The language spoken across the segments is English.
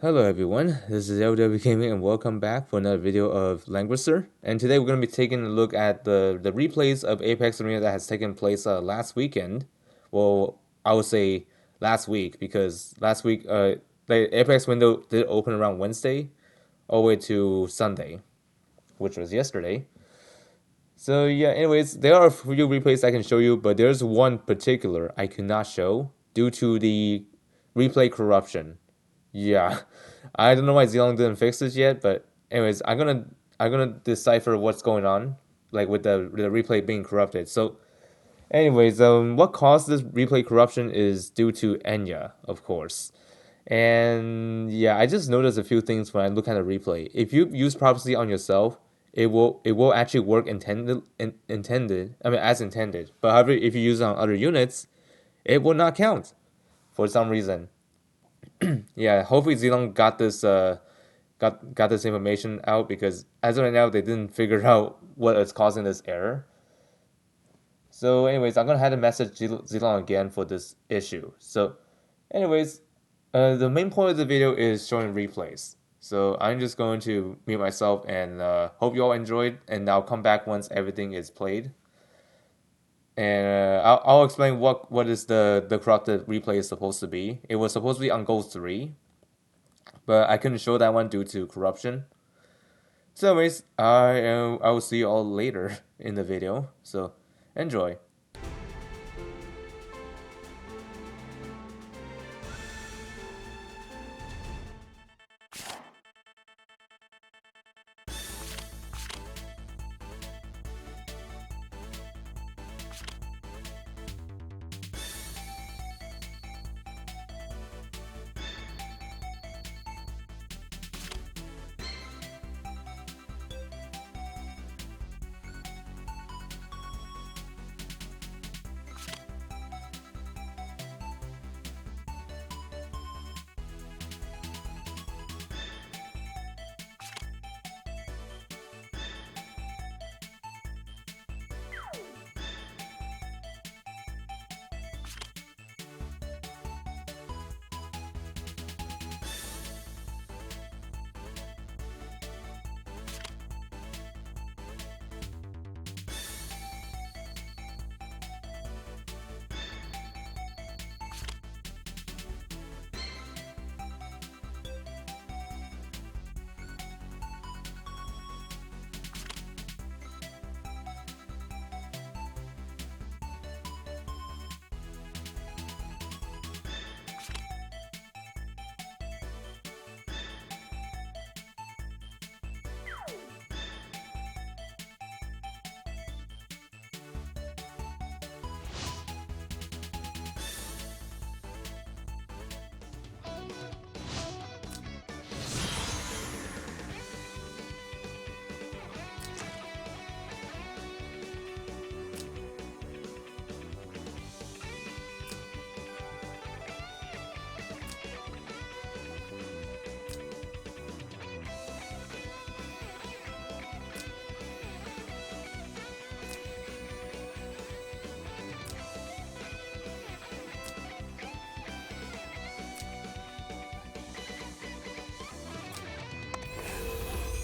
Hello everyone, this is LW Gaming and welcome back for another video of Languisher. And today we're going to be taking a look at the replays of Apex Arena that has taken place last weekend. Well, I would say last week because last week the Apex window did open around Wednesday all the way to Sunday, which was yesterday. So yeah, anyways, there are a few replays I can show you, but there's one particular I cannot show due to the replay corruption. Yeah, I don't know why Zlong didn't fix this yet, but anyways, I'm gonna decipher what's going on, like with the replay being corrupted. So, anyways, what caused this replay corruption is due to Enya, of course. And yeah, I just noticed a few things when I look at the replay. If you use prophecy on yourself, it will actually work intended. I mean, as intended. But however, if you use it on other units, it will not count for some reason. Yeah, hopefully Zlong got this information out because as of right now they didn't figure out what is causing this error. So, anyways, I'm gonna have to message Zlong again for this issue. So, anyways, the main point of the video is showing replays. So I'm just going to mute myself and hope you all enjoyed. And I'll come back once everything is played. And I'll explain what is the corrupted replay is supposed to be. It was supposed to be on Gold 3, but I couldn't show that one due to corruption. So anyways, I will see you all later in the video. So enjoy.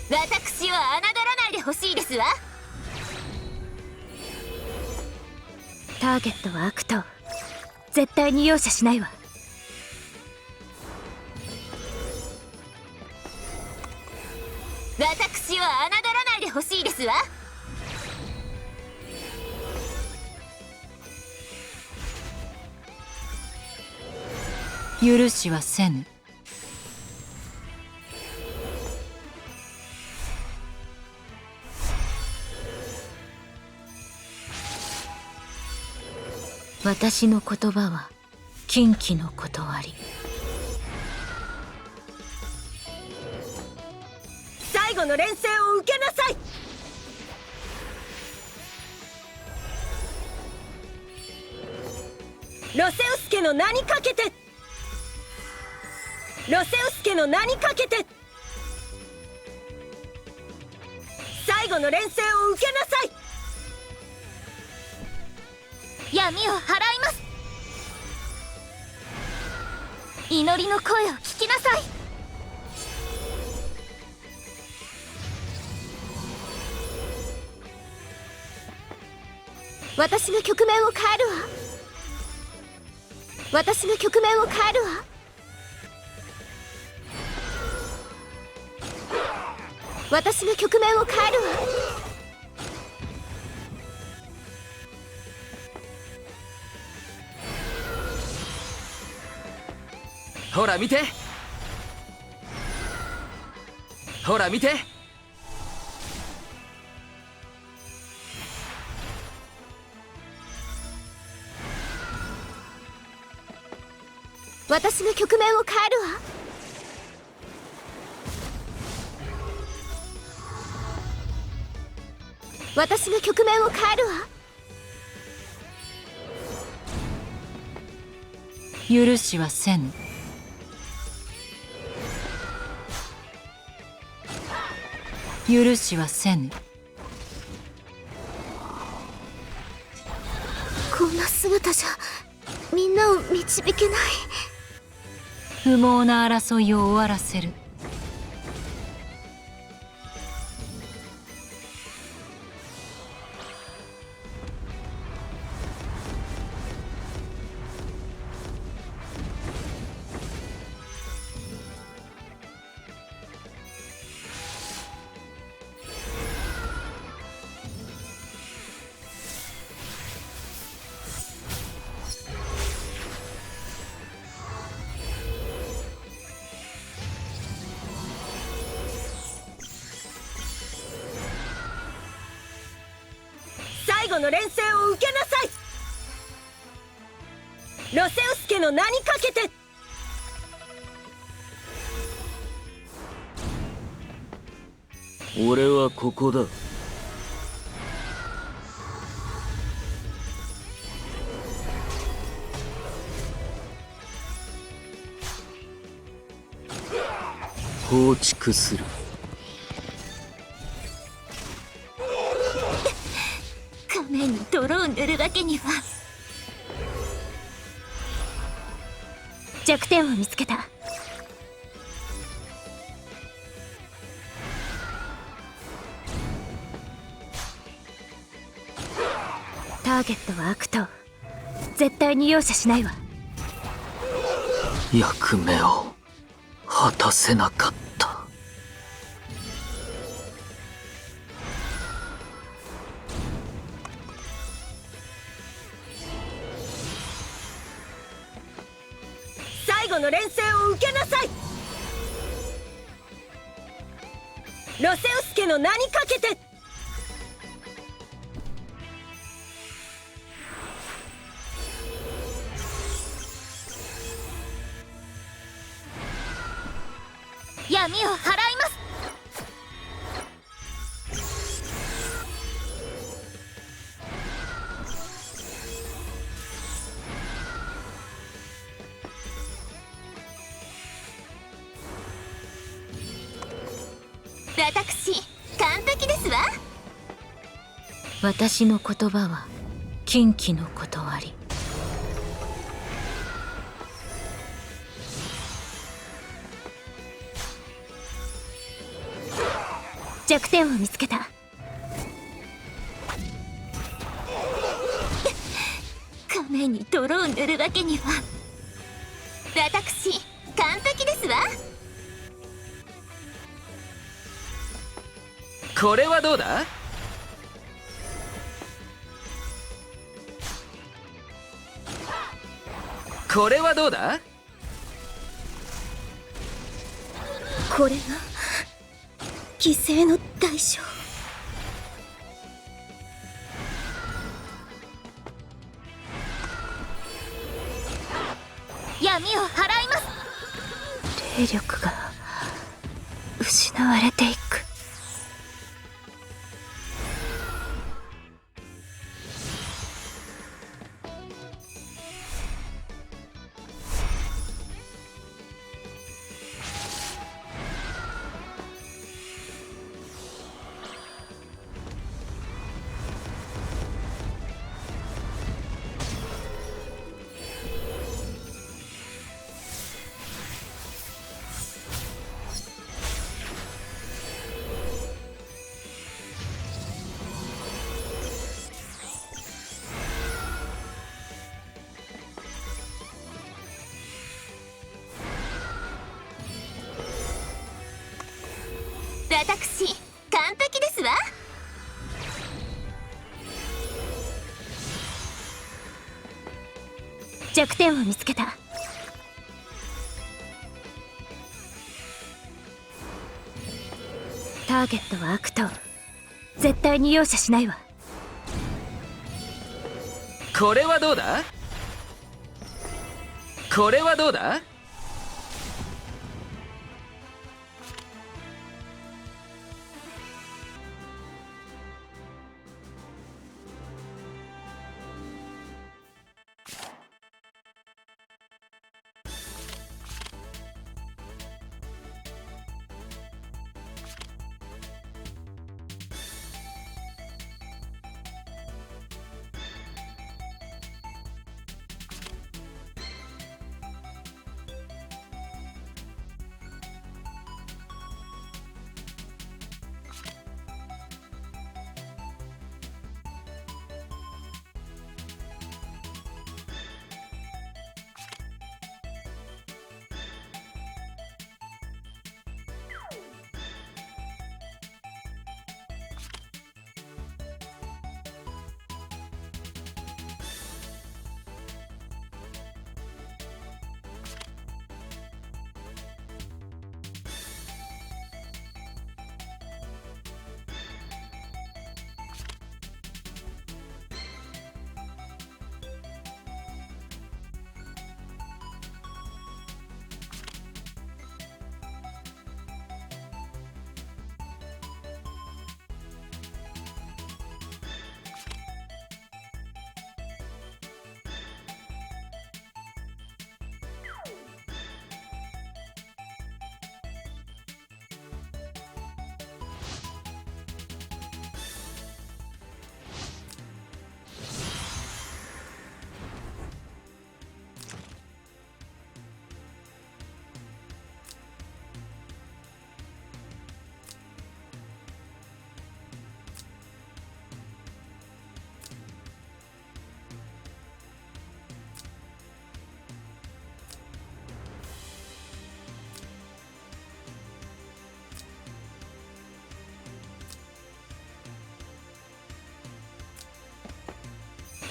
私を侮らないでほしいですわ。ターゲットは悪党。絶対に容赦しないわ。私を侮らないでほしいですわ。許しはせぬ。私の言葉は禁忌の断り。最後の連戦を受けなさい。ロセウス家の名にかけて。ロセウス家の名にかけて。最後の連戦を受けなさい。闇を払います。祈りの声を聞きなさい。私が局面を変えるわ。私が局面を変えるわ。私が局面を変えるわ。ほら見て、ほら見て。私が局面を変えるわ。私が局面を変えるわ。許しはせぬ。許しはせぬ。こんな姿じゃみんなを導けない。不毛な争いを終わらせる。最後の連戦を受けなさい。ロセウス家の名にかけて。俺はここだ。放逐する。仮面に泥を塗るわけには。弱点を見つけた。ターゲットは悪党。絶対に容赦しないわ。役目を果たせなかった。最後の連戦を受けなさい。ロセウス家の名にかけて。闇を払います。私完璧ですわ。私の言葉は禁忌の断り。弱点を見つけた。仮面に泥を塗るわけには。私完璧ですわ。これはどうだ。これはどうだ。これが犠牲の代償。闇を払います。霊力が失われていく。私完璧ですわ。弱点を見つけた。ターゲットは悪党。絶対に容赦しないわ。これはどうだ？これはどうだ？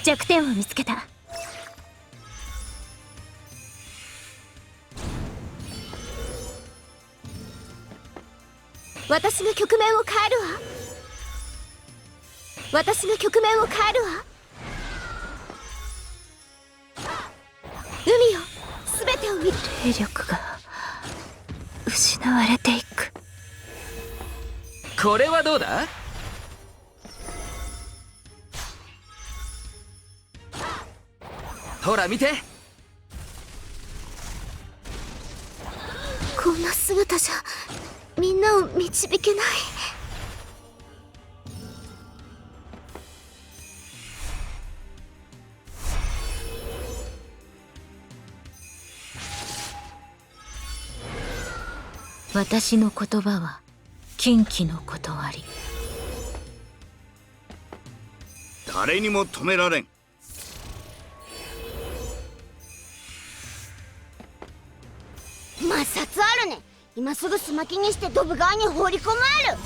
弱点を見つけた。私が局面を変えるわ。私が局面を変えるわ。海よ、全てを見る。霊力が失われていく。これはどうだ？ほら見て。こんな姿じゃみんなを導けない。私の言葉は禁忌の断り。誰にも止められん。摩擦あるね。今すぐスマキにしてドブ川に放り込まれる。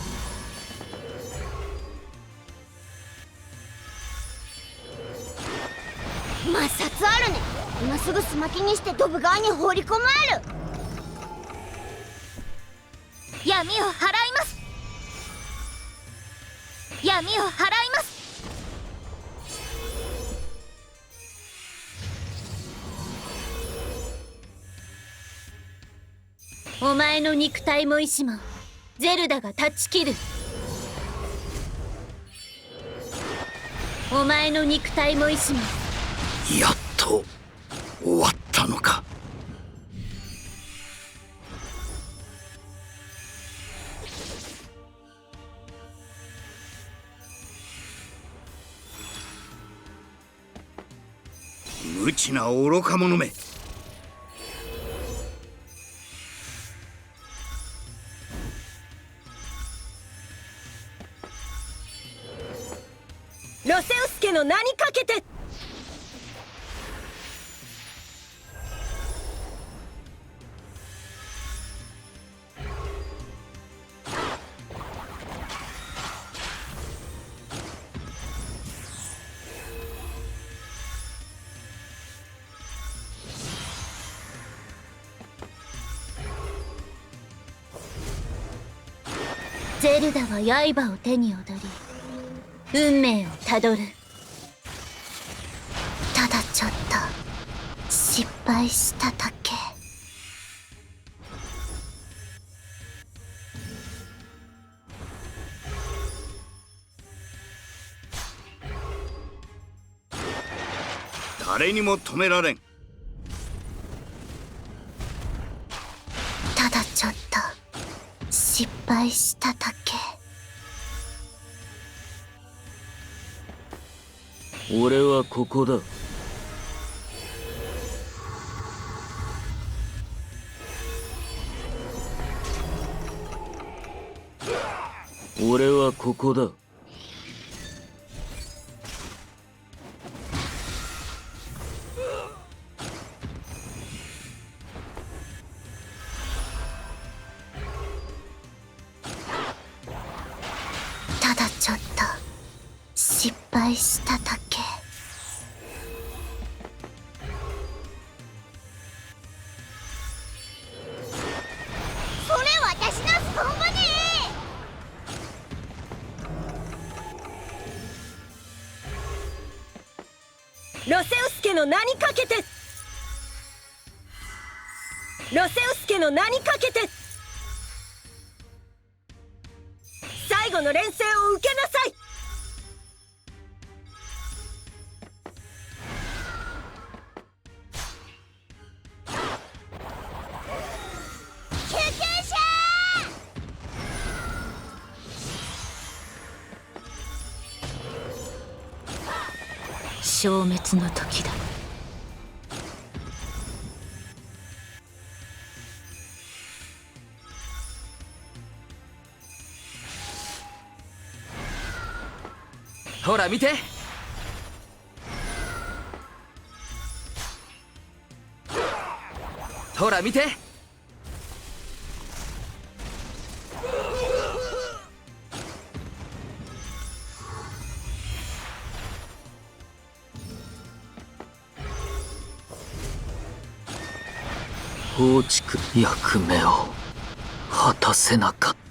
摩擦あるね。今すぐスマキにしてドブ川に放り込まれる。闇を払います。闇を払います。お前の肉体も意志もゼルダが断ち切る。お前の肉体も意志も。やっと終わったのか。無知な愚か者め。ロセウス家の名にかけて。ゼルダは刃を手に踊り運命をたどる。ただちょっと失敗しただけ。誰にも止められん。ただちょっと失敗しただけ。俺はここだ。俺はここだ。ただちょっと失敗しただけ。それ私のスコンボね。ロセウス家の名にかけて、ロセウス家の名にかけて、最後の連戦を受けなさい。救急車。消滅の時だ。ほら見て。ほら見て。放逐役目を果たせなかった。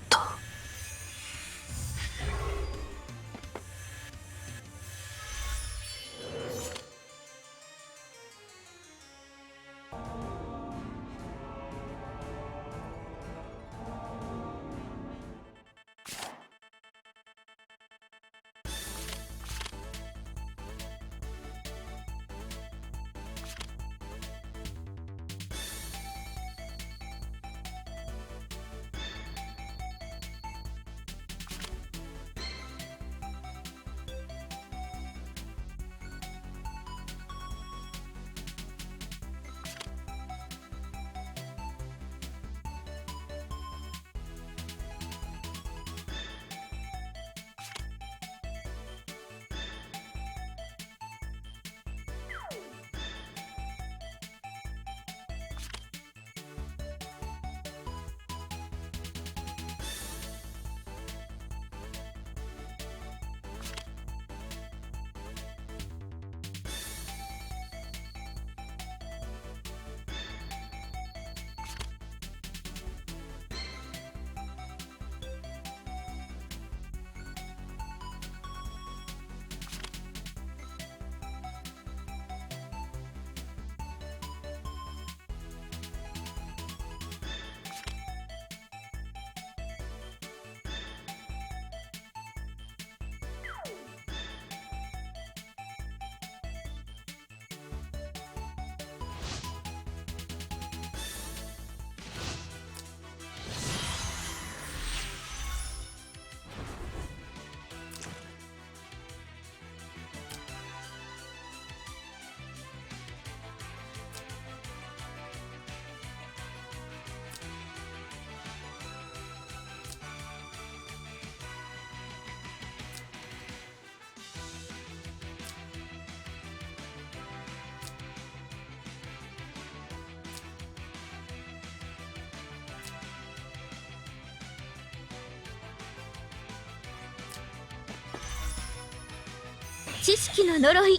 知識の呪い。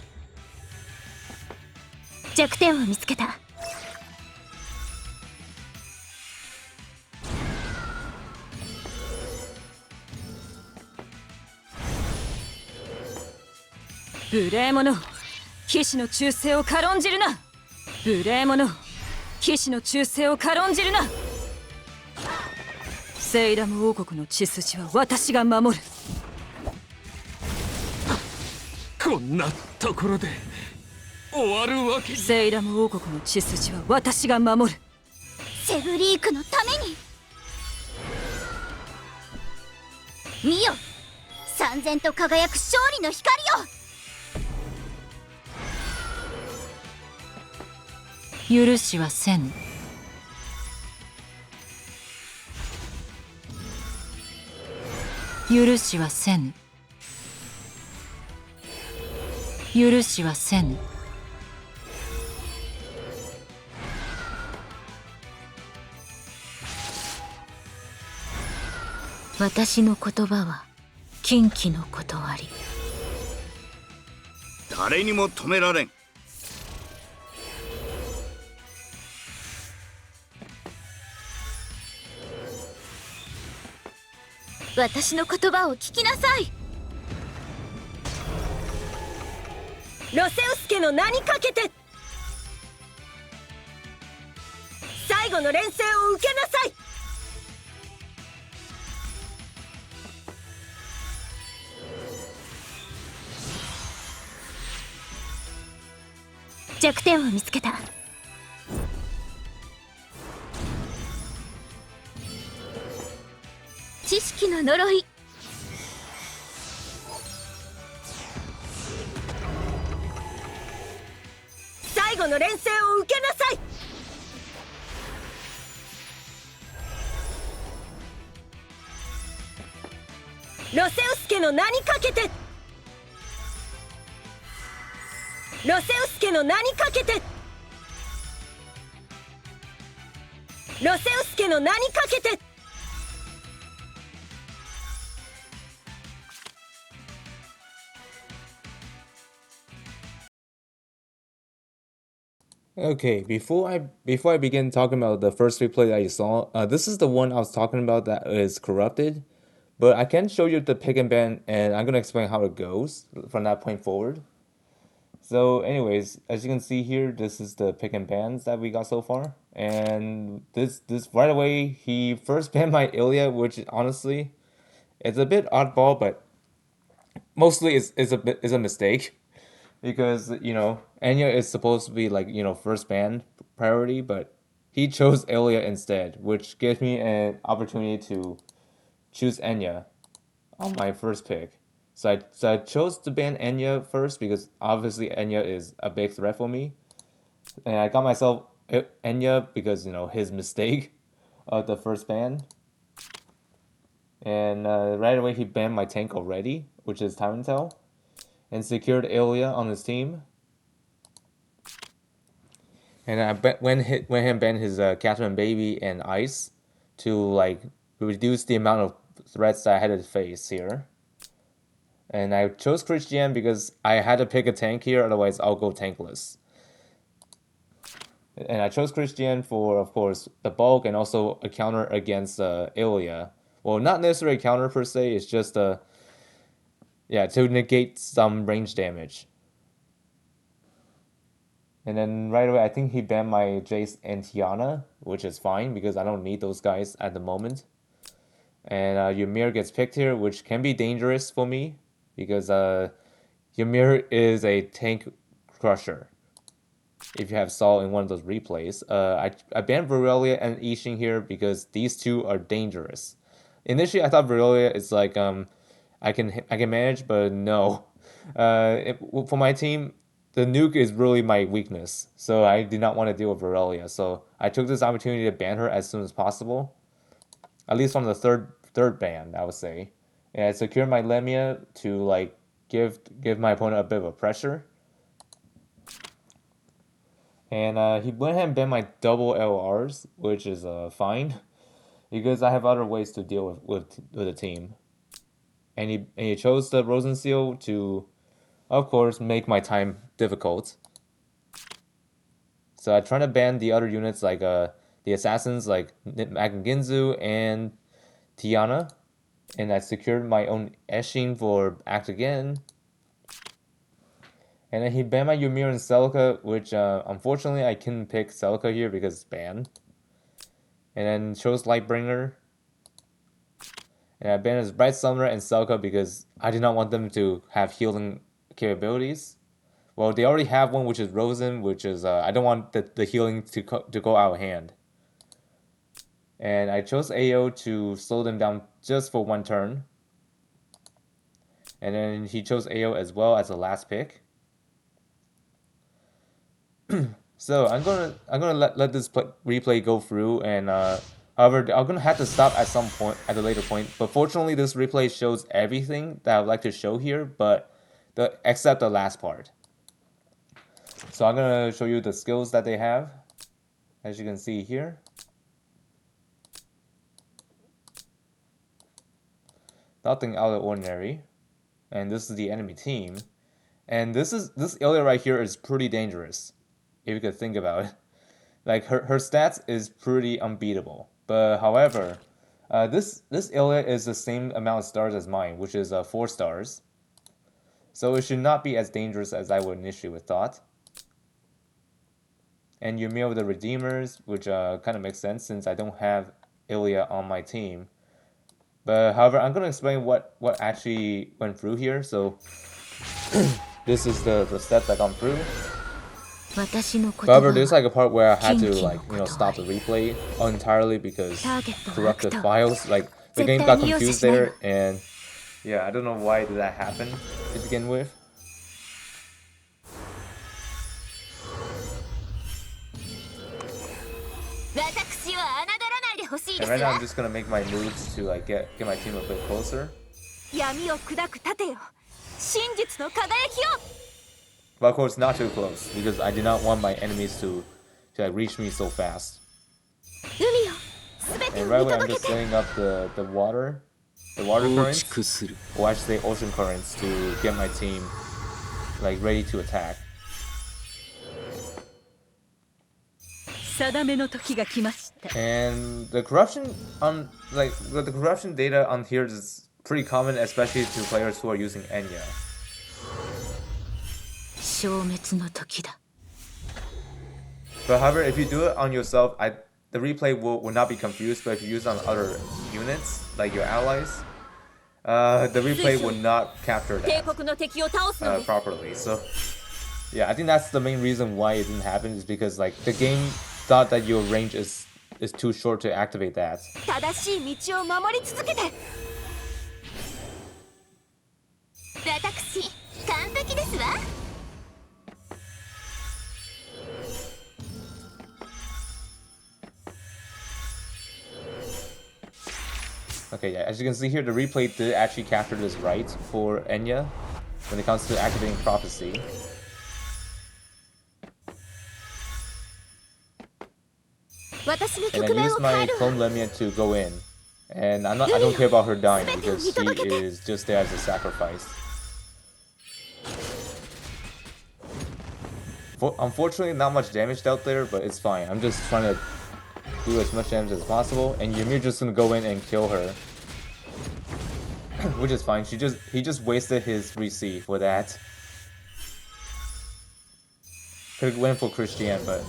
弱点を見つけた。無礼者、騎士の忠誠を軽んじるな。無礼者、騎士の忠誠を軽んじるな。セイラム王国の血筋は私が守る。こんなところで終わるわけに。セイラム王国の血筋は私が守る。セブリークのために。見よ、燦然と輝く勝利の光を。許しはせぬ。許しはせぬ。許しはせぬ。私の言葉は禁忌の断り。誰にも止められん。私の言葉を聞きなさい。ロセウス家の名にかけて、最後の錬成を受けなさい。弱点を見つけた。知識の呪い。最後の錬成を受けなさい。ロセウス家の名にかけて、ロセウス家の名にかけて、ロセウス家の名にかけて。Okay, before I begin talking about the first replay that you saw, this is the one I was talking about that is corrupted, but I can show you the pick and ban, and I'm gonna explain how it goes from that point forward. So, anyways, as you can see here, this is the pick and bans that we got so far, and this right away he first banned my Ilya, which honestly, it's a bit oddball, but mostly is a mistake. Because Enya is supposed to be like first band priority, but he chose Ilya instead, which gives me an opportunity to choose Enya on my first pick. So I chose to ban Enya first because obviously Enya is a big threat for me, and I got myself Enya because his mistake of the first ban, and right away he banned my tank already, which is Tyrantell, and secured Ilya on his team. And I went him ban his Catherine Baby and Ice to like reduce the amount of threats that I had to face here. And I chose Christian because I had to pick a tank here, otherwise I'll go tankless. And I chose Christian for, of course, the bulk and also a counter against Ilya. Well, not necessarily a counter per se, it's just to negate some range damage. And then right away, I think he banned my Jace and Tiana, which is fine because I don't need those guys at the moment. And Ymir gets picked here, which can be dangerous for me because Ymir is a tank crusher. If you have Saul in one of those replays, I banned Virelia and Ishin here because these two are dangerous. Initially, I thought Virelia is like I can manage, but no. For my team, the nuke is really my weakness, so I did not want to deal with Virelia. So I took this opportunity to ban her as soon as possible, at least from the third ban, I would say. And I secured my Lemia to like give my opponent a bit of a pressure. And he went ahead and banned my double LRs, which is fine because I have other ways to deal with the team. And he chose the Rosen Seal to, of course, make my time difficult. So I try to ban the other units like the assassins like Ginzu and Tiana. And I secured my own Eshin for Act Again. And then he banned my Ymir and Celica, which unfortunately I couldn't pick Celica here because it's banned. And then chose Lightbringer. And I banned his Bright Summoner and Celica because I did not want them to have healing capabilities. Well, they already have one, which is Rosen, which is I don't want the healing to go out of hand. And I chose AO to slow them down just for one turn. And then he chose AO as well as the last pick. So I'm gonna let this replay go through, and however I'm gonna have to stop at some point at a later point. But fortunately, this replay shows everything that I'd like to show here, but except the last part. So I'm gonna show you the skills that they have, as you can see here. Nothing out of the ordinary, and this is the enemy team, and this Ilya right here is pretty dangerous, if you could think about it. Like her stats is pretty unbeatable. But however, this Ilya is the same amount of stars as mine, which is 4 stars. So it should not be as dangerous as I would initially have thought. And Ymir with the Redeemers, which kind of makes sense since I don't have Ilya on my team. But however, I'm gonna explain what actually went through here. So this is the steps I gone through. However, there's like a part where I had to stop the replay entirely because corrupted files. Like the game got confused there, and yeah, I don't know why did that happen to begin with. And right now I'm just gonna make my moves to like get my team a bit closer. But of course not too close because I do not want my enemies to like reach me so fast. And right away I'm just setting up the water currents, or I should say ocean currents, to get my team like ready to attack. And the corruption on the corruption data on here is pretty common, especially to players who are using Enya. But however, if you do it on yourself, the replay will not be confused. But if you use it on other units, like your allies, the replay will not capture that properly. So yeah, I think that's the main reason why it didn't happen, is because like the game thought that your range is too short to activate that. Okay, yeah, as you can see here, the replay did actually capture this right for Enya when it comes to activating Prophecy. And I used my clone Lemia to go in, and I don't care about her dying because she is just there as a sacrifice. Unfortunately, not much damage out there, but it's fine. I'm just trying to do as much damage as possible, and Ymir just gonna go in and kill her, which is fine. He just wasted his receive for that. Could've went for Christiane, but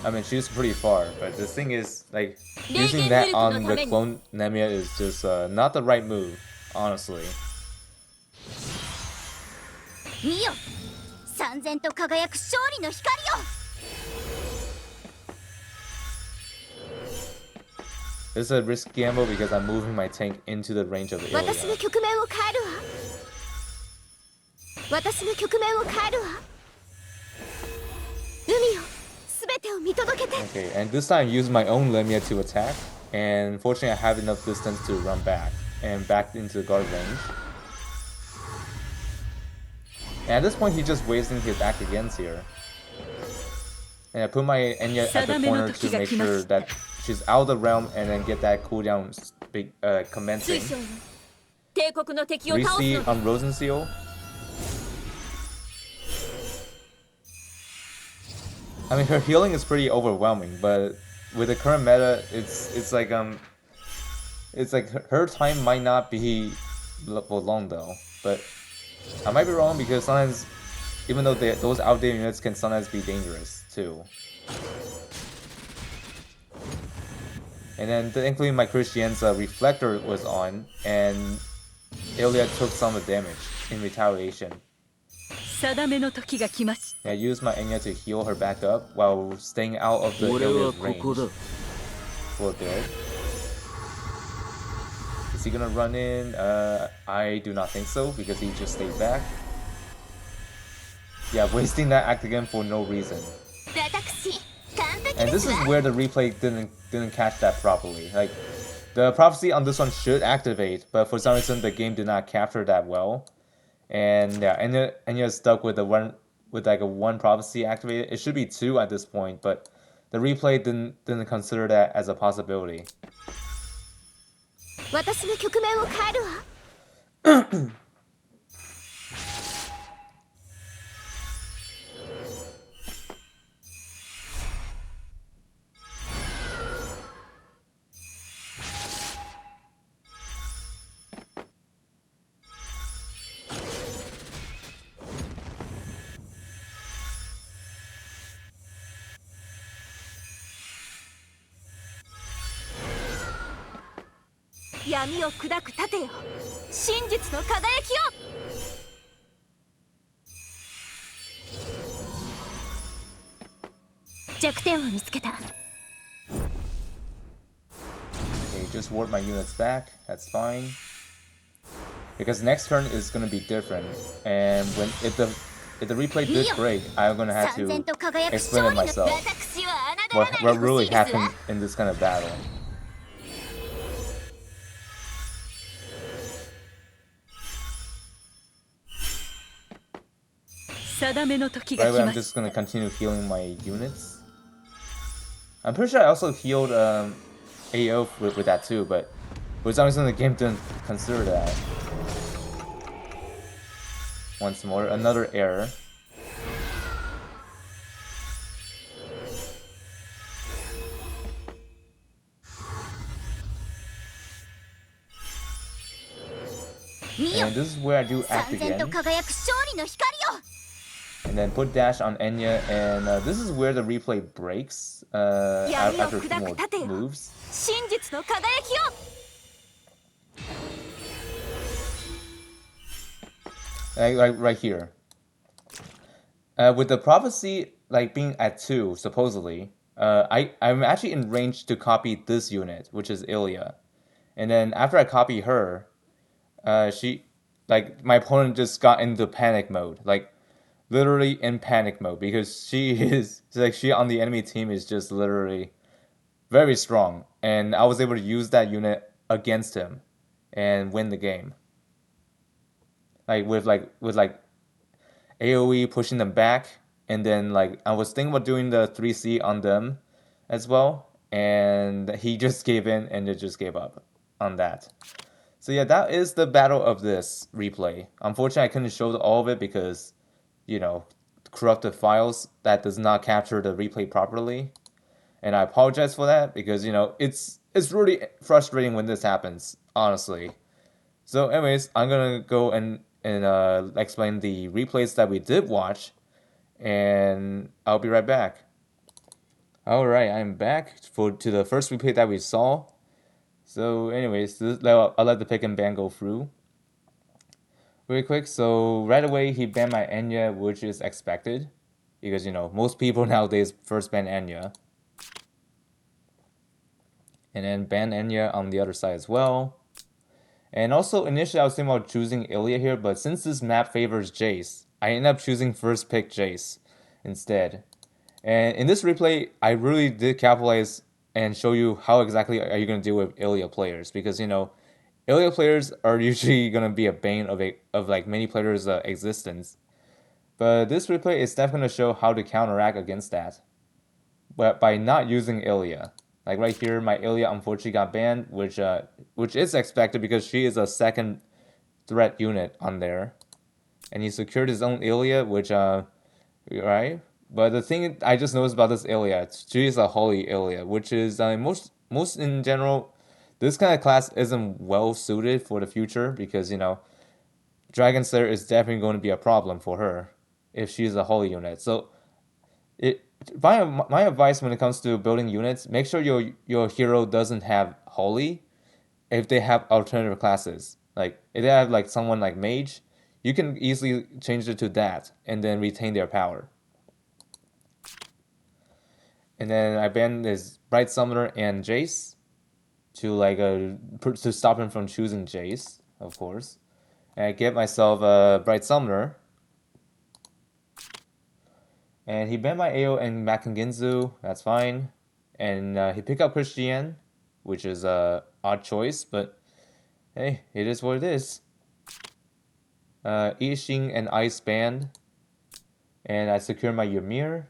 I mean she's pretty far. But the thing is, like, using that on the clone Nemia is just not the right move, honestly. This is a risk gamble because I'm moving my tank into the range of Ilya. Okay, and this time I use my own Lemia to attack, and fortunately I have enough distance to run back and back into the guard range. And at this point he's just wasting his act against here. And I put my Enya at the corner to make sure that she's out of the realm and then get that cooldown commencing. Receive on Rosen Seal. I mean, her healing is pretty overwhelming, but with the current meta, it's like her time might not be for long though. But I might be wrong because sometimes even though those outdated units can sometimes be dangerous too. And then thankfully my Christian's reflector was on, and Ilya took some of the damage in retaliation. 定めの時が来まし I used my Enya to heal her back up while staying out of the 俺は Ilya's ここ range だ for a bit. Is he gonna run in? I do not think so, because he just stayed back. Yeah, wasting that act again for no reason. 私完璧 And で this す is わ where the replay didn't catch that properly. Like, the prophecy on this one should activate, but for some reason the game did not capture that well. And yeah, and you're stuck with like a one prophecy activated. It should be two at this point, but the replay didn't consider that as a possibility. 私の局面を変えるわ 闇を砕く盾よ真実の輝きよ 弱点を見つけた Okay, just ward my units back. That's fine. Because next turn is gonna be different, and if the replay did break, I'm gonna have 三千 to と輝く explain 勝 it 利の myself. 私は侮らない What でほ really しいですわ happened in this kind of battle. 定めの時が By the 来 way, ま I'm し just gonna continue healing my units. I'm pretty sure I also healed AO with that too, but for some reason the game didn't consider that. Once more, another error. And this is where I do act 三千と again. 輝く勝利の光よ And then put dash on Enya, and this is where the replay breaks after a few more moves. 真実の輝きよ Like right here. With the prophecy like being at 2, supposedly, I'm actually in range to copy this unit, which is Ilya. And then after I copy her, my opponent just got into panic mode, like literally in panic mode, because she on the enemy team is just literally very strong, and I was able to use that unit against him and win the game. With AoE pushing them back, and then like I was thinking about doing the 3C on them as well, and he just gave in and it just gave up on that. So yeah, that is the battle of this replay. Unfortunately, I couldn't show all of it because, corrupted files that does not capture the replay properly, and I apologize for that because it's really frustrating when this happens, honestly. So, anyways, I'm gonna go and explain the replays that we did watch, and I'll be right back. All right, I'm back to the first replay that we saw. So, anyways, I'll let the pick and ban go through really quick. So right away he banned my Enya, which is expected, because most people nowadays first ban Enya, and then ban Enya on the other side as well. And also, initially I was thinking about choosing Ilya here, but since this map favors Jace, I ended up choosing first pick Jace instead. And in this replay, I really did capitalize and show you how exactly are you going to deal with Ilya players, because Ilya players are usually going to be a bane of like many players' existence. But this replay is definitely going to show how to counteract against that, but by not using Ilya. Like right here, my Ilya unfortunately got banned, which is expected because she is a second threat unit on there, and he secured his own Ilya, which right. But the thing I just noticed about this Ilya, she is a holy Ilya, which is most in general, this kind of class isn't well suited for the future because Dragon Slayer is definitely going to be a problem for her. if she's a holy unit. So my advice when it comes to building units, make sure your hero doesn't have holy. If they have alternative classes, like if they have like someone like mage, you can easily change it to that and then retain their power. And then I ban this Bright Summoner and Jace to to stop him from choosing Jace, of course. And I get myself a Bright Summoner. And he banned my AO and Makenginzu, that's fine. And he picked up Christian, which is a odd choice, but hey, it is what it is. Yixing and Ice Band. And I secure my Ymir.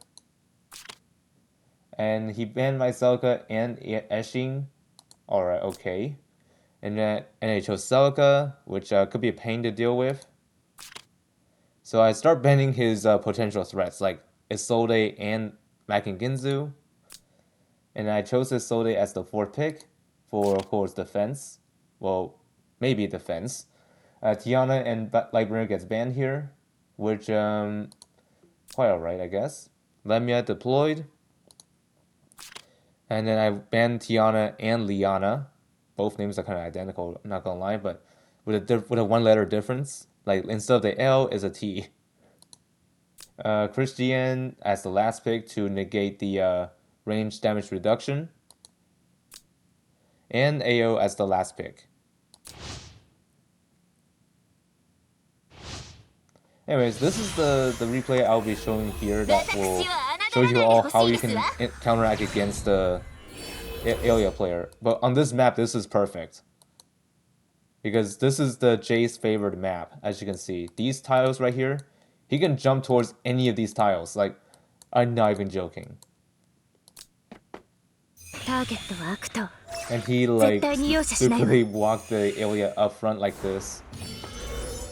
And he banned my Celica and Eshing. Alright, okay. And then I chose Celica, which could be a pain to deal with. So I start banning his potential threats, like Isolde and Makenginzu. And I chose Isolde as the 4th pick for, of course, defense. Well, maybe defense. Tiana and Lightbringer gets banned here, which, quite alright, I guess. Lemia deployed. And then I banned Tiana and Liana. Both names are kind of identical, not gonna lie, but with a one-letter difference. Like, instead of the L, is a T. Christian as the last pick to negate the range damage reduction. And AO as the last pick. Anyways, this is the replay I'll be showing here that will show you all how you can counteract against the Aelia player. But on this map, this is perfect. Because this is the Jace favored map, as you can see. These tiles right here, he can jump towards any of these tiles. Like, I'm not even joking. And he like stupidly walked the Aelia up front like this.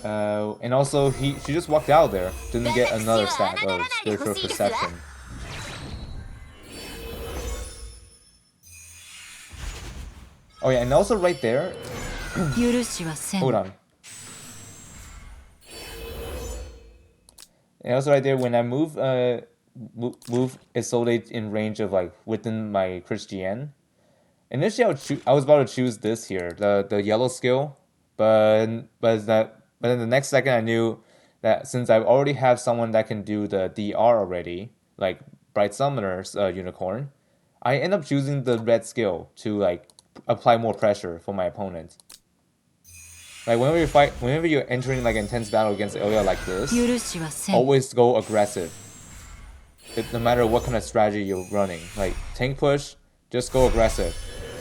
And also, she just walked out there. Didn't get another stack of spiritual perception. Oh yeah, and also right there. Hold on. And also right there, when I move Isolde in range of like within my Christian. Initially, I was about to choose this here, the yellow skill, but in the next second I knew that since I already have someone that can do the DR already, like Bright Summoner's Unicorn, I end up choosing the red skill to like apply more pressure for my opponent. Like whenever you're entering like intense battle against Ilya like this, always go aggressive. No matter what kind of strategy you're running, like tank push, just go aggressive.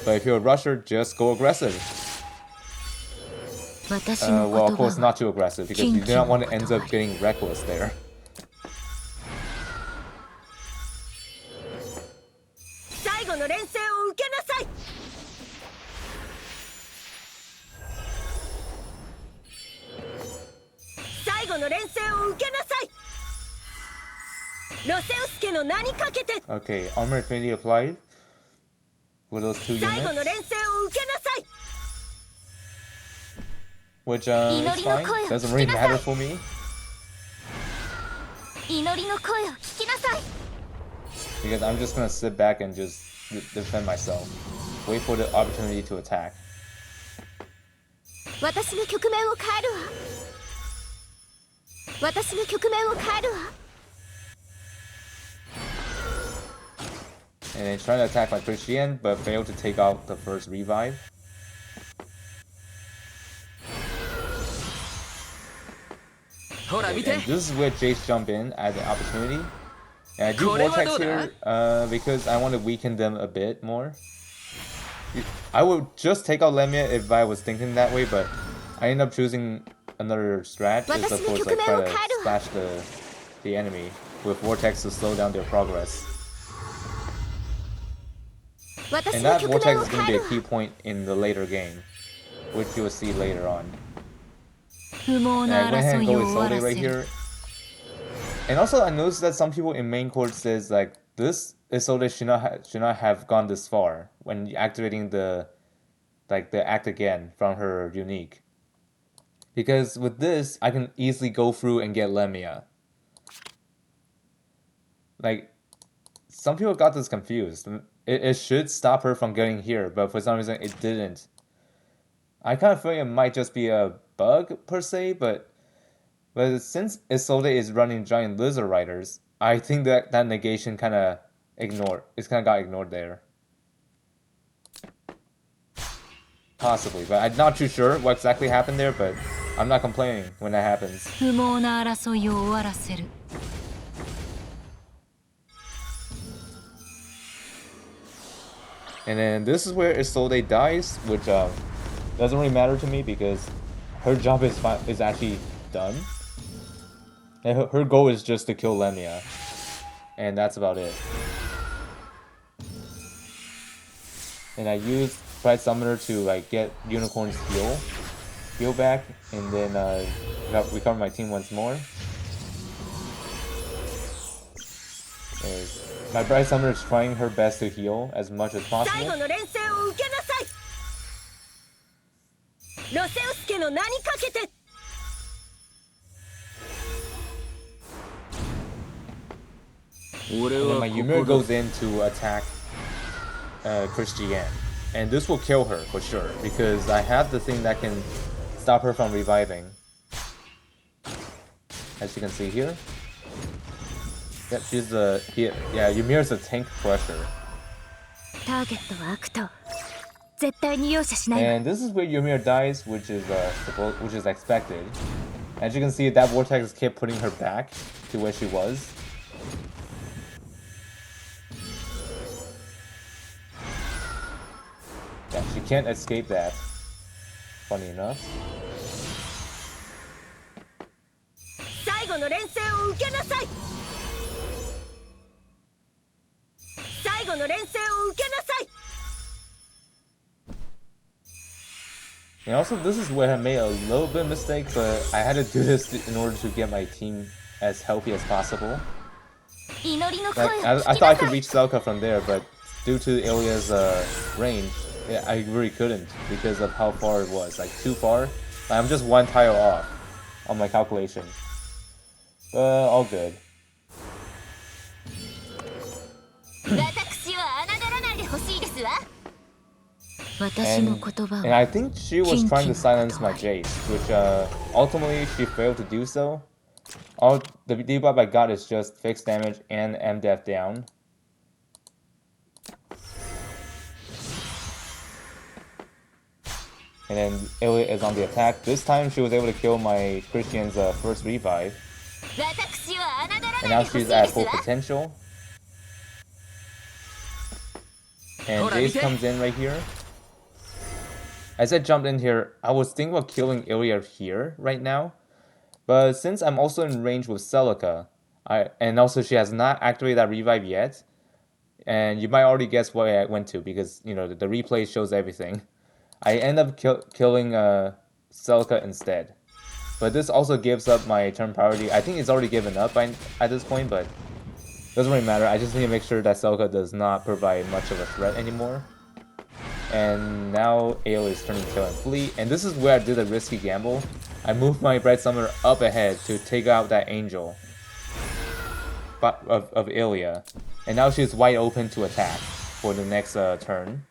But if you're a rusher, just go aggressive. Well, of course, not too aggressive because you do not want to end up getting reckless there. Okay, armor affinity applied with those 2 units. Which is fine, doesn't really matter for me. Because I'm just gonna sit back and just defend myself. Wait for the opportunity to attack. And then try to attack my Christian, but fail to take out the first revive. Okay, and this is where Jace jump in at the opportunity. And I do Vortex here because I want to weaken them a bit more. I would just take out Lemia if I was thinking that way, but I end up choosing another strat, is of course like try to splash the enemy with Vortex to slow down their progress. And that Vortex is going to be a key point in the later game, which you will see later on. And I went ahead and go with Isolde right here. And also I noticed that some people in main court says like this Isolde should not have gone this far when activating the act again from her unique. Because with this I can easily go through and get Lemia. Like, some people got this confused. It should stop her from getting here, but for some reason it didn't. I kind of feel it might just be a bug per se, but since Isolde is running giant lizard riders, I think that negation kind of got ignored there. Possibly, but I'm not too sure what exactly happened there, but I'm not complaining when that happens. 不毛な争いを終わらせる。 And then this is where Isolde dies, which doesn't really matter to me because her job is actually done. And her goal is just to kill Lemia, and that's about it. And I used Pride Summoner to like get Unicorn's heal back, and then recover my team once more. And my Bright Summoner is trying her best to heal as much as possible. 最後の連戦を受けなさい。ロセウス家の名にかけて。 And then my Ymir goes in to attack Christiane. And this will kill her for sure, because I have the thing that can stop her from reviving. As you can see here. Yep, she's Ymir's a tank crusher. ターゲットは悪党。絶対に容赦しないわ。 And this is where Ymir dies, which is expected. As you can see, that vortex kept putting her back to where she was. Yeah, she can't escape that. Funny enough. 最後の連戦を受けなさい。最後の連戦を受けなさい。 And also, this is where I made a little bit of mistake, but I had to do this in order to get my team as healthy as possible. 祈りの Like, 声を I 聞き thought な I さ could い。 reach Selka from there, but due to Ilya's range, yeah, I really couldn't because of how far it was. Like, too far. Like, I'm just one tile off on my calculation. But all good. 私を侮らないでほしいですわ。私 And, の言葉 and は I think she was trying to silence my Jace, which ultimately she failed to do so. All the debuff I got is just fixed damage and MDF down. And then Ilya is on the attack. This time she was able to kill my Christian's first revive. 私を侮ら And な now いでほしい she's で at す full わ。 potential. And Hold on, Jace Vijay. comes in right here. As I jumped in here, I was thinking about killing Ilya here right now. But since I'm also in range with Celica, and also she has not activated that revive yet, and you might already guess where I went to because, you know, the replay shows everything. I end up killing Celica instead. But this also gives up my turn priority. I think it's already given up at this point, but doesn't really matter. I just need to make sure that Celica does not provide much of a threat anymore. And now AO is turning tail and flee. And this is where I did a risky gamble. I moved my Bright Summoner up ahead to take out that angel of Ilya. And now she's wide open to attack for the next turn.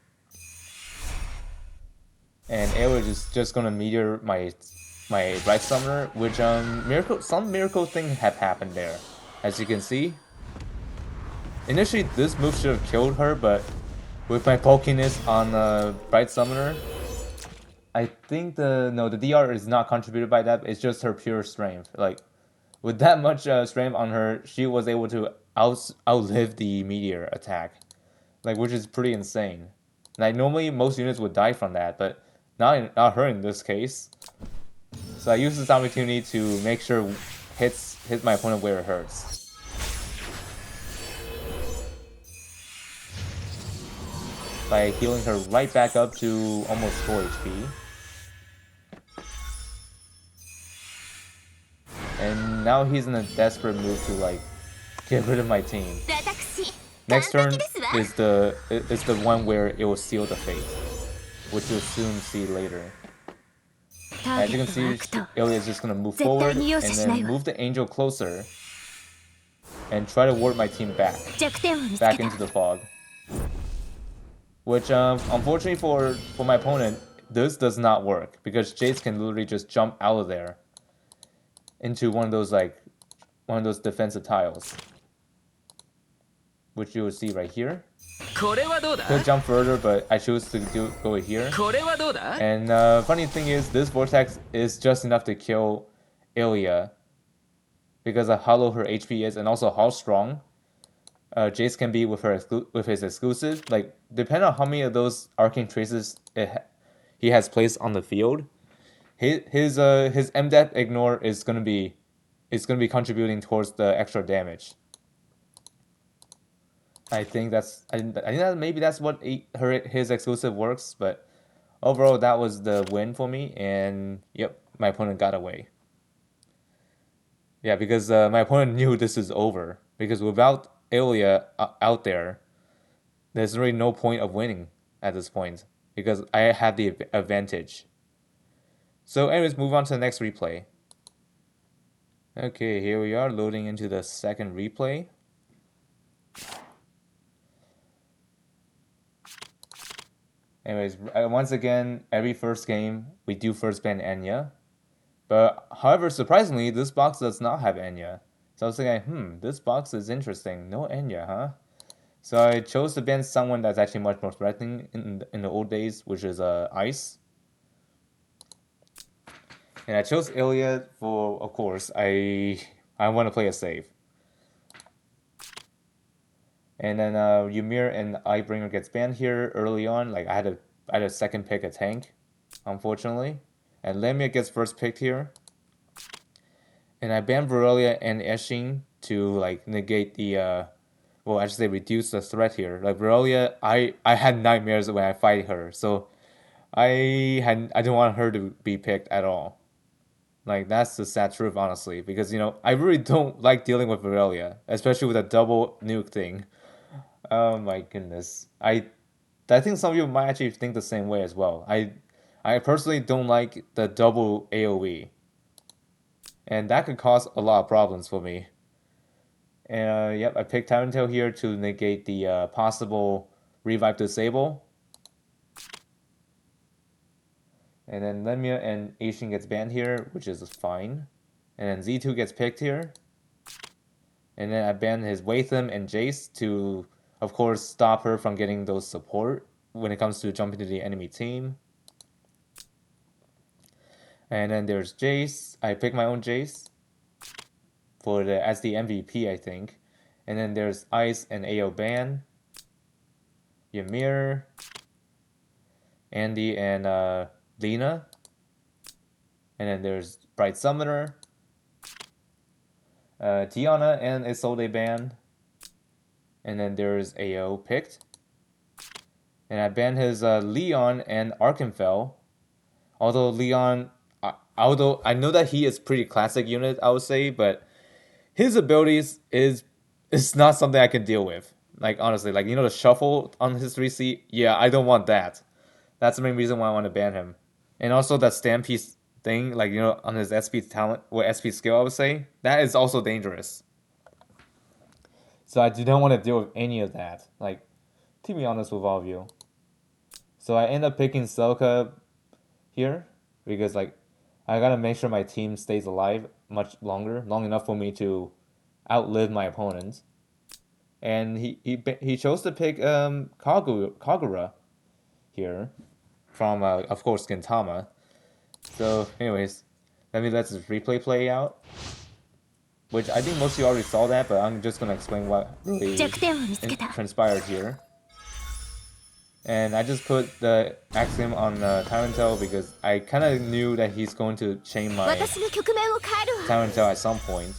And AO is just gonna meteor my Bright Summoner, which some miracle thing have happened there. As you can see. Initially this move should have killed her, but with my bulkiness on Bright Summoner, I think the DR is not contributed by that. It's just her pure strength. Like, with that much strength on her, she was able to outlive the meteor attack, like, which is pretty insane. Like, normally most units would die from that, but not her in this case. So I use this opportunity to make sure hit my opponent where it hurts. By healing her right back up to almost full HP. And now he's in a desperate move to, like, get rid of my team. 私 Next 完 turn 璧ですわ。 is the one where it will seal the fate, which you'll soon see later. ター As ゲ you ッ can トは see, 悪党。 Ilya is just gonna move 絶対 forward に容 and 赦しない then わ。 move the angel closer. and try to ward my team back 弱点を見つ back け into た the fog. Which unfortunately for my opponent, this does not work because Jace can literally just jump out of there into one of those defensive tiles, which you will see right here. これはどうだ Could jump further, but I choose to go here. これはどうだ And funny thing is, this vortex is just enough to kill Ilya because of how low her HP is and also how strong Jace can be with his exclusive. Like, depending on how many of those arcane traces he has placed on the field, his MDEP ignore is gonna be contributing towards the extra damage. I think that maybe that's what his exclusive works, but overall that was the win for me, and yep, my opponent got away. Yeah, because my opponent knew this is over, because without Ilya out there, there's really no point of winning at this point, because I had the advantage. So anyways, move on to the next replay. Okay, here we are loading into the second replay. Anyways, once again, every first game, we do first ban Enya. But, however, surprisingly, this box does not have Enya. So I was thinking, this box is interesting. No Enya, huh? So I chose to ban someone that's actually much more threatening in the old days, which is Ice. And I chose Ilya for, of course, I want to play a save. And then Ymir and Eyebringer gets banned here early on. Like I had a second pick a tank, unfortunately. And Lemia gets first picked here. And I banned Virelia and Eshin to like negate the well, I should say reduce the threat here. Like Virelia, I had nightmares when I fight her, so I didn't want her to be picked at all. Like that's the sad truth, honestly, because I really don't like dealing with Virelia, especially with a double nuke thing. Oh my goodness. I think some of you might actually think the same way as well. I personally don't like the double AoE. And that could cause a lot of problems for me. And yep, I picked Tyrant Tail here to negate the possible revive disable. And then Lemia and Aishin gets banned here, which is fine. And then Z2 gets picked here. And then I banned his Watham and Jace to, of course, stop her from getting those support when it comes to jumping to the enemy team. And then there's Jace. I picked my own Jace as the MVP, I think. And then there's Ice and AO ban. Ymir. Andy and Lena. And then there's Bright Summoner. Tiana and Isolde banned. And then there's AO picked. And I banned his Leon and Arkenfell. Although Leon, although I know that he is pretty classic unit, I would say, but his abilities is not something I can deal with. Like honestly, like the shuffle on his 3C, yeah, I don't want that. That's the main reason why I want to ban him. And also that Stampede thing, like on his SP talent or SP skill, I would say, that is also dangerous. So I do not want to deal with any of that. Like, to be honest with all of you. So I end up picking Selka here because like I gotta make sure my team stays alive long enough for me to outlive my opponent. And he chose to pick Kagura here from of course Gintama. So anyways, let this replay play out. Which I think most of you already saw that, but I'm just gonna explain what really transpired here. And I just put the Axiom on Tyrant Tail because I kind of knew that he's going to chain my Tyrant Tail at some point.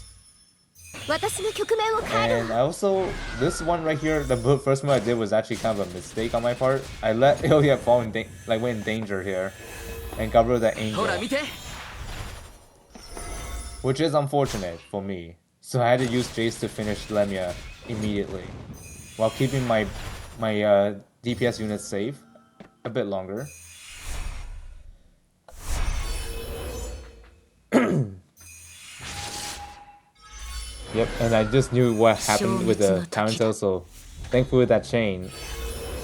And I also, this one right here, the first move I did was actually kind of a mistake on my part. I let Ilya fall went in danger here and got rid of that angel. Which is unfortunate for me. So I had to use Jace to finish Lemia immediately while keeping my DPS units safe a bit longer. Yep, and I just knew what happened with the Tarantella, so thankfully that chain,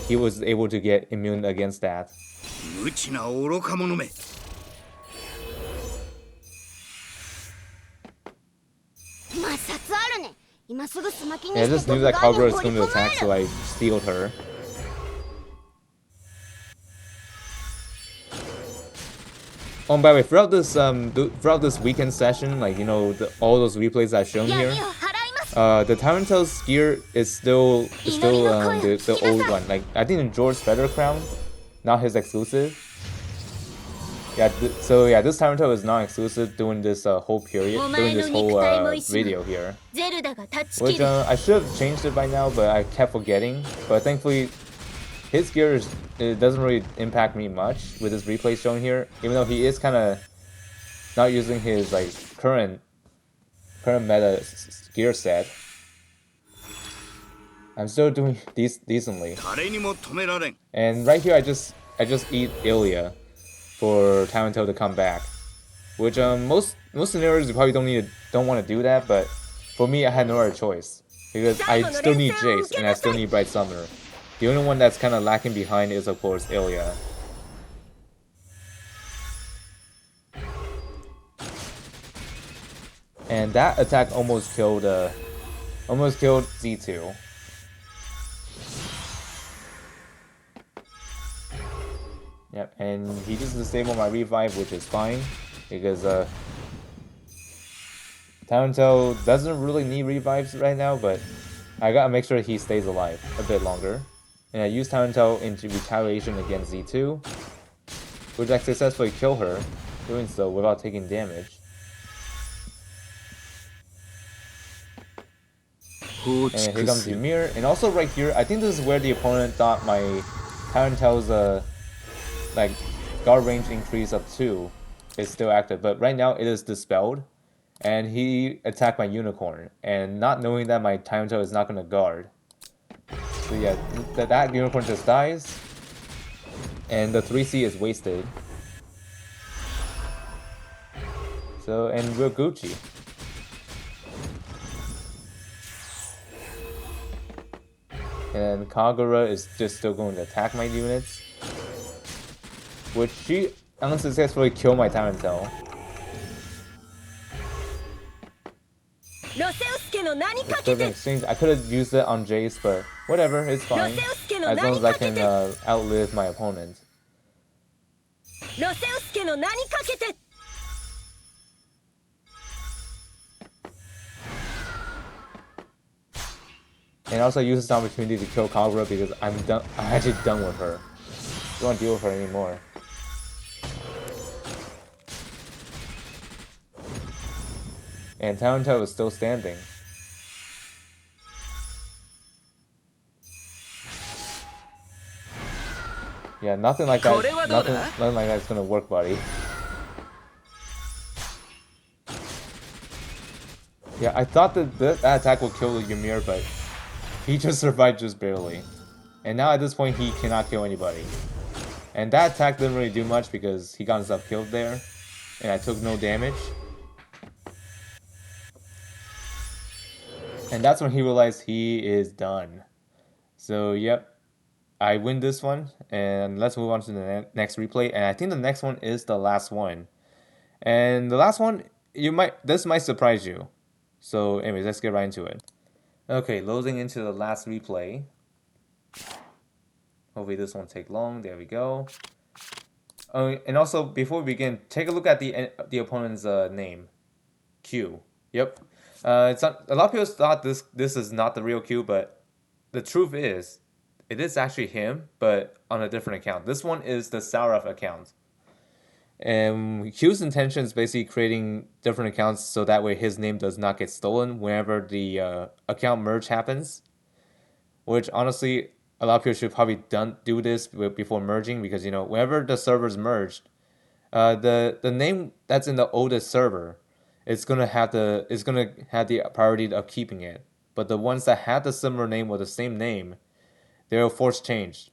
he was able to get immune against that. 無知な愚か者め。摩擦あるね。今すぐスマキに Yeah, I して just ド knew ブ that 川に Kagura 放 was り going 込 to ま attack, れ so る。 I stealed her. Oh, and by the way, throughout this weekend session, like you know, all those replays I've shown 闇 here, を払います。 the Tarantel's gear is still the old one. Like I think the George Feather Crown, not his exclusive. Yeah, so yeah, this Tarantel is not exclusive during this whole period, during this whole video here. ゼルダが断ち Which 切る。 I should have changed it by now, but I kept forgetting. But thankfully, his gear it doesn't really impact me much with this replay shown here, even though he is kind of not using his like current meta gear set. I'm still doing decently. 誰にも止められん。 And right here, I just eat Ilya for Tarantel to come back, which most scenarios you probably don't want to do that, but for me, I had no other choice because I still need Jace and I still need Bright Summoner. The only one that's kind of lacking behind is of course Ilya. And that attack almost killed Z2. Yep, and he just disabled my revive, which is fine because Tarantel doesn't really need revives right now, but I gotta make sure he stays alive a bit longer. And I used Tarantel into retaliation against Z2, which I successfully kill her, doing so without taking damage. And here comes Ymir, and also right here, I think this is where the opponent thought my Tarantel's like guard range increase of 2 is still active, but right now it is dispelled, and he attacked my unicorn, and not knowing that my Tarantel is not gonna guard. So yeah, that unicorn just dies, and the 3C is wasted. So, and we're Gucci. And Kagura is just still going to attack my units, which she unsuccessfully killed my Tarantel. ロセウスケの名にか It's け perfect て exchange. I could have used it on Jace, but whatever, it's fine. As long as I can outlive my opponent. ロセウスケの名にかけて And also use this opportunity to kill Kagura because I'm actually done with her. Don't want to deal with her anymore. And Tarantel is still standing. Yeah, nothing like that. Nothing like that's gonna work, buddy. Yeah, I thought that attack would kill Ymir, but he just survived just barely. And now at this point, he cannot kill anybody. And that attack didn't really do much because he got himself killed there. And I took no damage. And that's when he realized he is done. So, yep. I win this one. And let's move on to the next replay. And I think the next one is the last one. And the last one, this might surprise you. So, anyways, let's get right into it. Okay, loading into the last replay. Hopefully this won't take long. There we go. Oh, and also, before we begin, take a look at the opponent's name. Q. Yep. It's not, a lot of people thought this is not the real Q, but the truth is, it is actually him, but on a different account. This one is the Saraf account. And Q's intention is basically creating different accounts so that way his name does not get stolen whenever the account merge happens. Which honestly, a lot of people should probably do this before merging because you know whenever the servers merged, the name that's in the oldest server, it's gonna have the priority of keeping it. But the ones that had the similar name or the same name, they'll force change.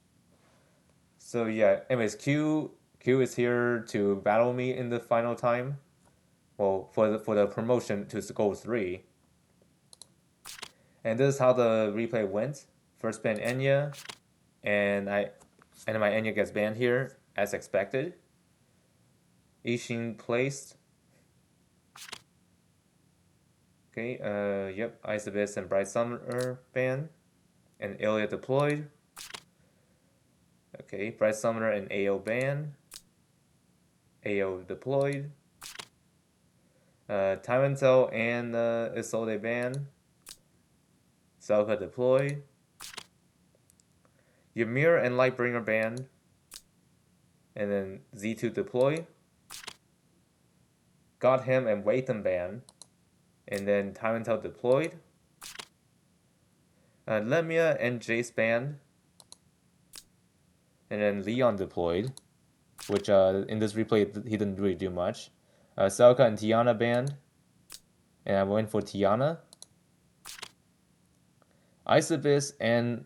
So yeah, anyways, Q is here to battle me in the final time. Well, for the promotion to Gold 3. And this is how the replay went. First ban Enya, and my Enya gets banned here as expected. Ishin placed. Okay, yep, Ice Abyss and Bright Summoner banned. And Ilya deployed. Okay, Bright Summoner and AO banned. AO deployed. Time Intel and Isolde banned. Selka deployed. Ymir and Lightbringer banned. And then Z2 deploy. Got him and Waitham banned. And then Time Intel deployed. Lemia and Jace banned. And then Leon deployed. Which in this replay he didn't really do much. Selka and Tiana banned. And I went for Tiana. Ice Abyss and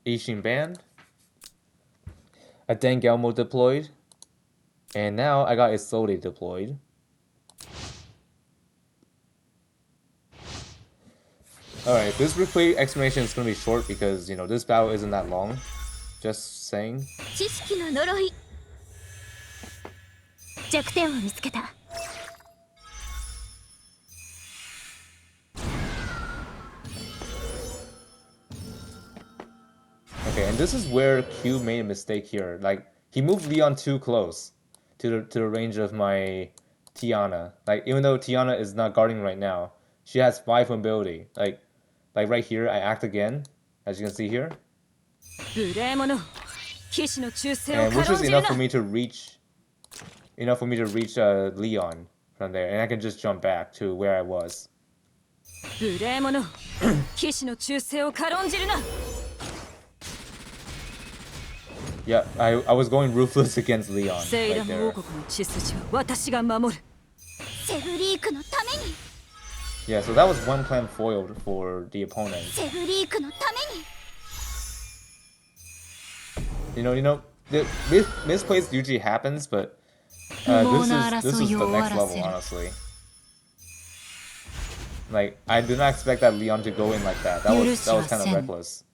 Ishin banned. Dan Gelmo deployed. And now I got Isolde deployed. Alright, this replay explanation is going to be short because, you know, this battle isn't that long. Just saying. 知識の呪い弱点を見つけた Okay, and this is where Q made a mistake here. Like, he moved Leon too close to the range of my Tiana. Like, even though Tiana is not guarding right now, she has 5 mobility. Like right here, I act again, as you can see here. 無礼者騎士の忠誠を And which 軽 was んじる enough な for me to reach Leon from there, and I can just jump back to where I was. 無礼者騎士の忠誠を軽んじるな Yeah, I was going ruthless against Leon セイラ right ム王 there. 国の血筋は私が守るセブリークのために Yeah, so that was one plan foiled for the opponent. セブリークのために Misplays usually happens, but this is the next level, honestly. Like, I did not expect that Leon to go in like that. That was kind of reckless.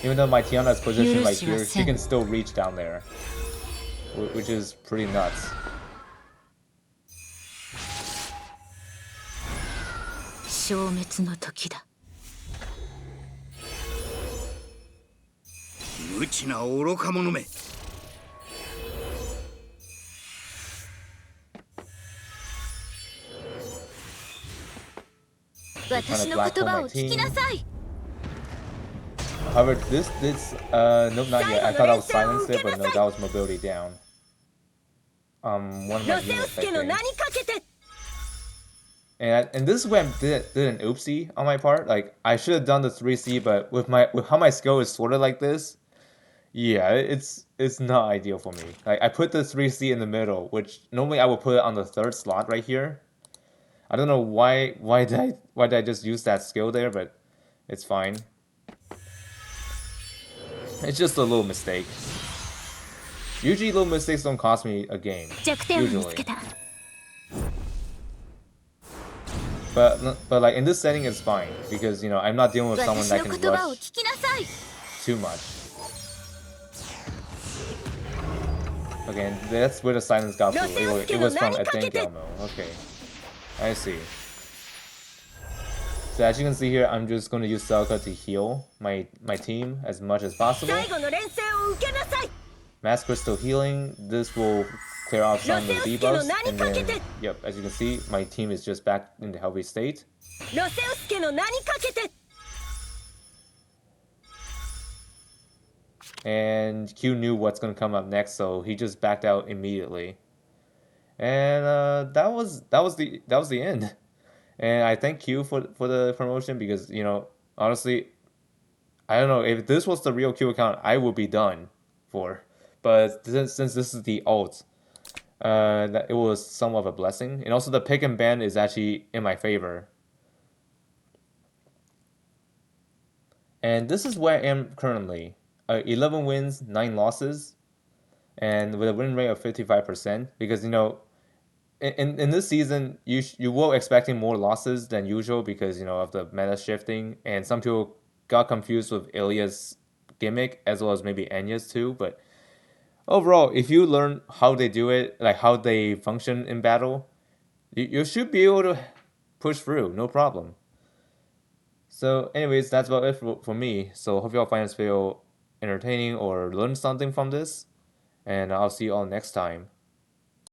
Even though my Tiana is positioned right here, she can still reach down there, which is pretty nuts. 消滅の時だ 無知な愚か者め 私の言葉を聞きなさい However, nope, not yet. I thought I was silenced it, but no, that was mobility down. One of my ロセウ units, ス I 家の think. 名にかけて And this is where I did an oopsie on my part. Like, I should have done the 3C, but with how my skill is sorted like this, yeah, it's not ideal for me. Like, I put the 3C in the middle, which normally I would put it on the 3rd slot right here. I don't know why did I just use that skill there, but it's fine. It's just a little mistake. Usually little mistakes don't cost me a game. 弱点を見つ Usually. けた But like in this setting it's fine because I'm not dealing with someone 私 that の can 言葉を rush 聞きなさい too much. Okay, and that's where the silence got from. It was from Adengelmo. Okay, I see. So as you can see here, I'm just going to use Selka to heal my team as much as possible. 最後の連戦を受けなさい Mass Crystal healing. This will clear off some of the debuffs. And then, yep, as you can see, my team is just back in the healthy state. ロセウス家の名にかけて And Q knew what's going to come up next, so he just backed out immediately. And that was the end. And I thank Q for the promotion because honestly, I don't know if this was the real Q account, I would be done for. But since this is the alt, that it was somewhat of a blessing. And also the pick and ban is actually in my favor. And this is where I am currently. 11 wins, 9 losses, and with a win rate of 55%. Because in this season, you were expecting more losses than usual because of the meta shifting, and some people got confused with Ilya's gimmick as well as maybe Enya's too. But overall, if you learn how they do it, like how they function in battle, you should be able to push through, no problem. So, anyways, that's about it for me. So, hope you all find this video entertaining or learn something from this, and I'll see you all next time.